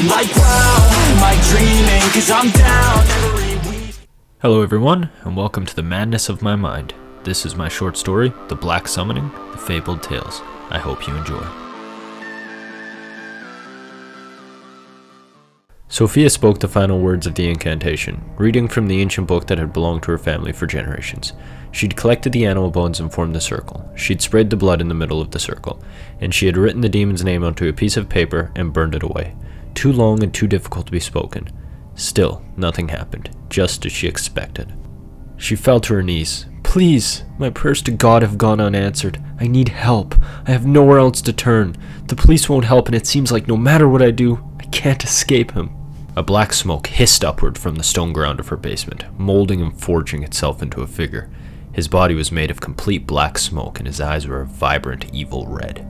I'm like, wow, am I dreaming? 'Cause I'm down every week. Hello everyone, and welcome to the madness of my mind. This is my short story, The Black Summoning, The Fabled Tales. I hope you enjoy. Sophia spoke the final words of the incantation, reading from the ancient book that had belonged to her family for generations. She'd collected the animal bones and formed the circle. She'd sprayed the blood in the middle of the circle, and she had written the demon's name onto a piece of paper and burned it away. Too long and too difficult to be spoken. Still, nothing happened, just as she expected. She fell to her knees. Please, my prayers to God have gone unanswered. I need help. I have nowhere else to turn. The police won't help, and it seems like no matter what I do, I can't escape him. A black smoke hissed upward from the stone ground of her basement, molding and forging itself into a figure. His body was made of complete black smoke, and his eyes were a vibrant, evil red.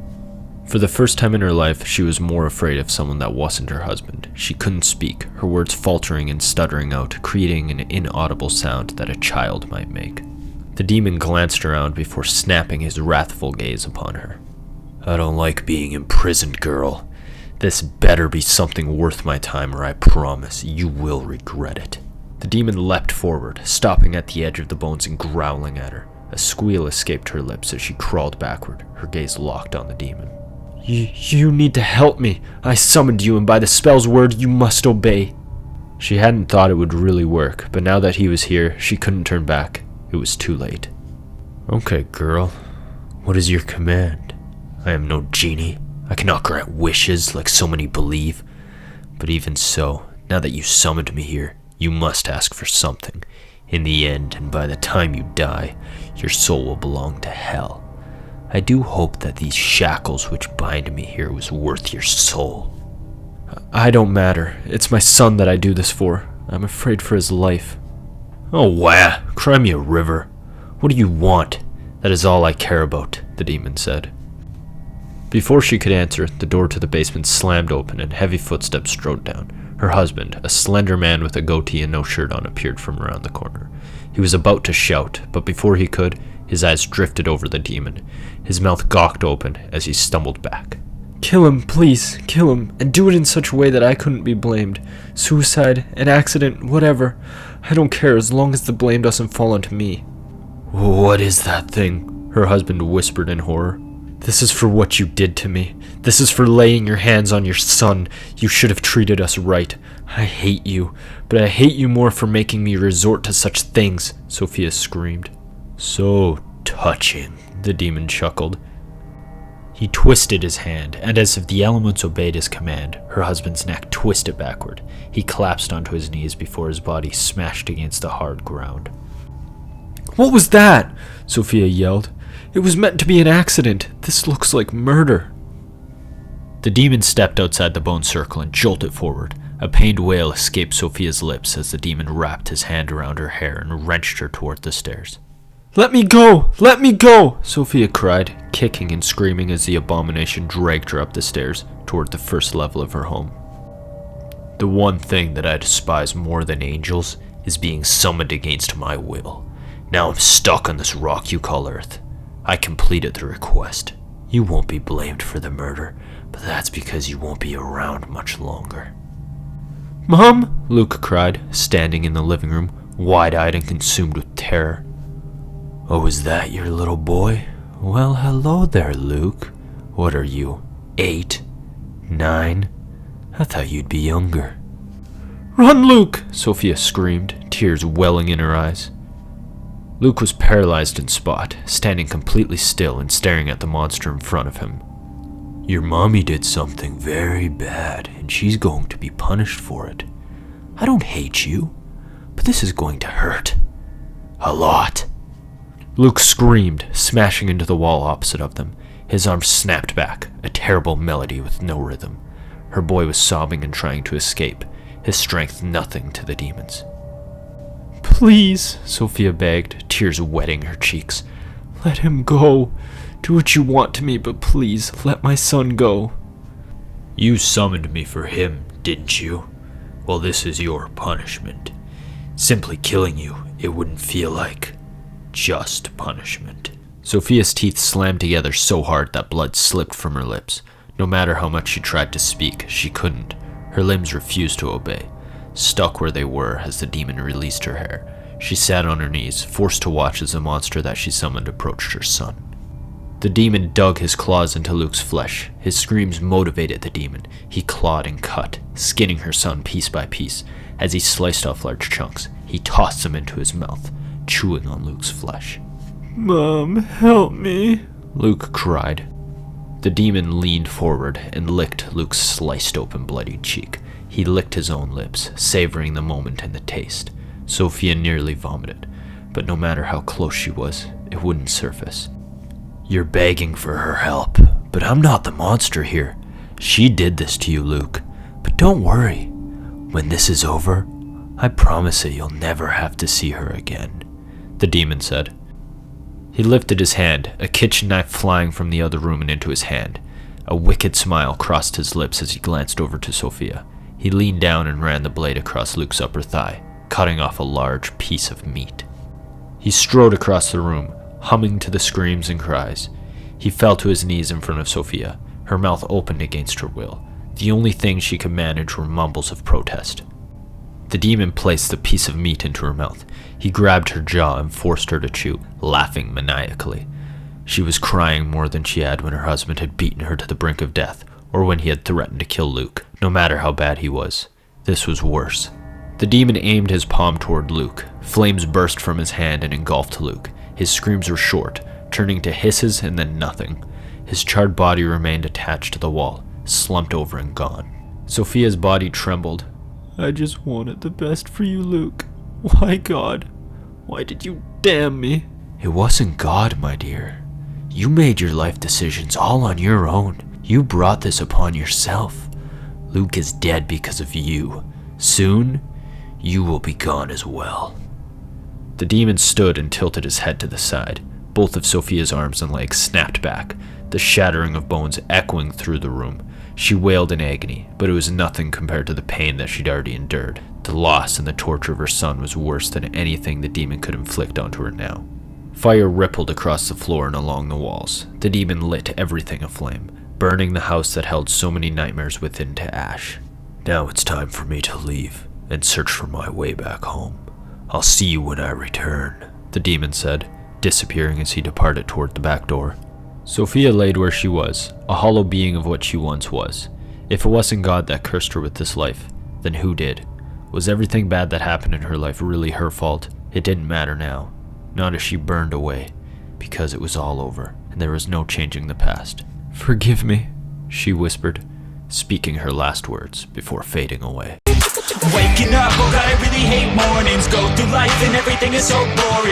For the first time in her life, she was more afraid of someone that wasn't her husband. She couldn't speak, her words faltering and stuttering out, creating an inaudible sound that a child might make. The demon glanced around before snapping his wrathful gaze upon her. I don't like being imprisoned, girl. This better be something worth my time, or I promise you will regret it. The demon leapt forward, stopping at the edge of the bones and growling at her. A squeal escaped her lips as she crawled backward, her gaze locked on the demon. You need to help me. I summoned you, and by the spell's word, you must obey. She hadn't thought it would really work, but now that he was here, she couldn't turn back. It was too late. Okay, girl. What is your command? I am no genie. I cannot grant wishes like so many believe. But even so, now that you summoned me here, you must ask for something. In the end, and by the time you die, your soul will belong to hell. I do hope that these shackles which bind me here was worth your soul. I don't matter. It's my son that I do this for. I'm afraid for his life. Oh, wah! Cry me a river. What do you want? That is all I care about, the demon said. Before she could answer, the door to the basement slammed open and heavy footsteps strode down. Her husband, a slender man with a goatee and no shirt on, appeared from around the corner. He was about to shout, but before he could, his eyes drifted over the demon. His mouth gawked open as he stumbled back. Kill him, please, kill him, and do it in such a way that I couldn't be blamed. Suicide, an accident, whatever. I don't care as long as the blame doesn't fall onto me. What is that thing? Her husband whispered in horror. This is for what you did to me. This is for laying your hands on your son. You should have treated us right. I hate you, but I hate you more for making me resort to such things, Sophia screamed. So touching, the demon chuckled. He twisted his hand, and as if the elements obeyed his command, her husband's neck twisted backward. He collapsed onto his knees before his body smashed against the hard ground. What was that? Sophia yelled. It was meant to be an accident. This looks like murder. The demon stepped outside the bone circle and jolted forward. A pained wail escaped Sophia's lips as the demon wrapped his hand around her hair and wrenched her toward the stairs. Let me go! Let me go! Sophia cried, kicking and screaming as the abomination dragged her up the stairs toward the first level of her home. The one thing that I despise more than angels is being summoned against my will. Now I'm stuck on this rock you call Earth. I completed the request. You won't be blamed for the murder, but that's because you won't be around much longer. Mom! Luke cried, standing in the living room, wide-eyed and consumed with terror. Oh, is that your little boy? Well, hello there, Luke. What are you, 8? 9? I thought you'd be younger. Run, Luke! Sophia screamed, tears welling in her eyes. Luke was paralyzed in spot, standing completely still and staring at the monster in front of him. Your mommy did something very bad, and she's going to be punished for it. I don't hate you, but this is going to hurt. A lot. Luke screamed, smashing into the wall opposite of them. His arms snapped back, a terrible melody with no rhythm. Her boy was sobbing and trying to escape, his strength nothing to the demon's. Please, Sophia begged, tears wetting her cheeks. Let him go. Do what you want to me, but please, let my son go. You summoned me for him, didn't you? Well, this is your punishment. Simply killing you, it wouldn't feel like just punishment. Sophia's teeth slammed together so hard that blood slipped from her lips. No matter how much she tried to speak, she couldn't. Her limbs refused to obey, stuck where they were as the demon released her hair. She sat on her knees, forced to watch as the monster that she summoned approached her son. The demon dug his claws into Luke's flesh. His screams motivated the demon. He clawed and cut, skinning her son piece by piece. As he sliced off large chunks, he tossed them into his mouth, chewing on Luke's flesh. "Mom, help me," Luke cried. The demon leaned forward and licked Luke's sliced open bloodied cheek. He licked his own lips, savoring the moment and the taste. Sophia nearly vomited, but no matter how close she was, it wouldn't surface. "You're begging for her help, but I'm not the monster here. She did this to you, Luke. But don't worry. When this is over, I promise that you'll never have to see her again," the demon said. He lifted his hand, a kitchen knife flying from the other room and into his hand. A wicked smile crossed his lips as he glanced over to Sophia. He leaned down and ran the blade across Luke's upper thigh, cutting off a large piece of meat. He strode across the room, humming to the screams and cries. He fell to his knees in front of Sophia, her mouth opened against her will. The only thing she could manage were mumbles of protest. The demon placed the piece of meat into her mouth. He grabbed her jaw and forced her to chew, laughing maniacally. She was crying more than she had when her husband had beaten her to the brink of death, or when he had threatened to kill Luke, no matter how bad he was. This was worse. The demon aimed his palm toward Luke. Flames burst from his hand and engulfed Luke. His screams were short, turning to hisses and then nothing. His charred body remained attached to the wall, slumped over and gone. Sophia's body trembled. "I just wanted the best for you, Luke. Why, God? Why did you damn me?" "It wasn't God, my dear. You made your life decisions all on your own. You brought this upon yourself. Luke is dead because of you. Soon, you will be gone as well." The demon stood and tilted his head to the side. Both of Sophia's arms and legs snapped back, the shattering of bones echoing through the room. She wailed in agony, but it was nothing compared to the pain that she'd already endured. The loss and the torture of her son was worse than anything the demon could inflict onto her now. Fire rippled across the floor and along the walls. The demon lit everything aflame, burning the house that held so many nightmares within to ash. "Now it's time for me to leave and search for my way back home. I'll see you when I return," the demon said, disappearing as he departed toward the back door. Sophia laid where she was, a hollow being of what she once was. If it wasn't God that cursed her with this life, then who did? Was everything bad that happened in her life really her fault? It didn't matter now, not as she burned away, because it was all over, and there was no changing the past. "Forgive me," she whispered, speaking her last words before fading away. Waking up, oh God, I really hate mornings. Go through life and everything is so boring.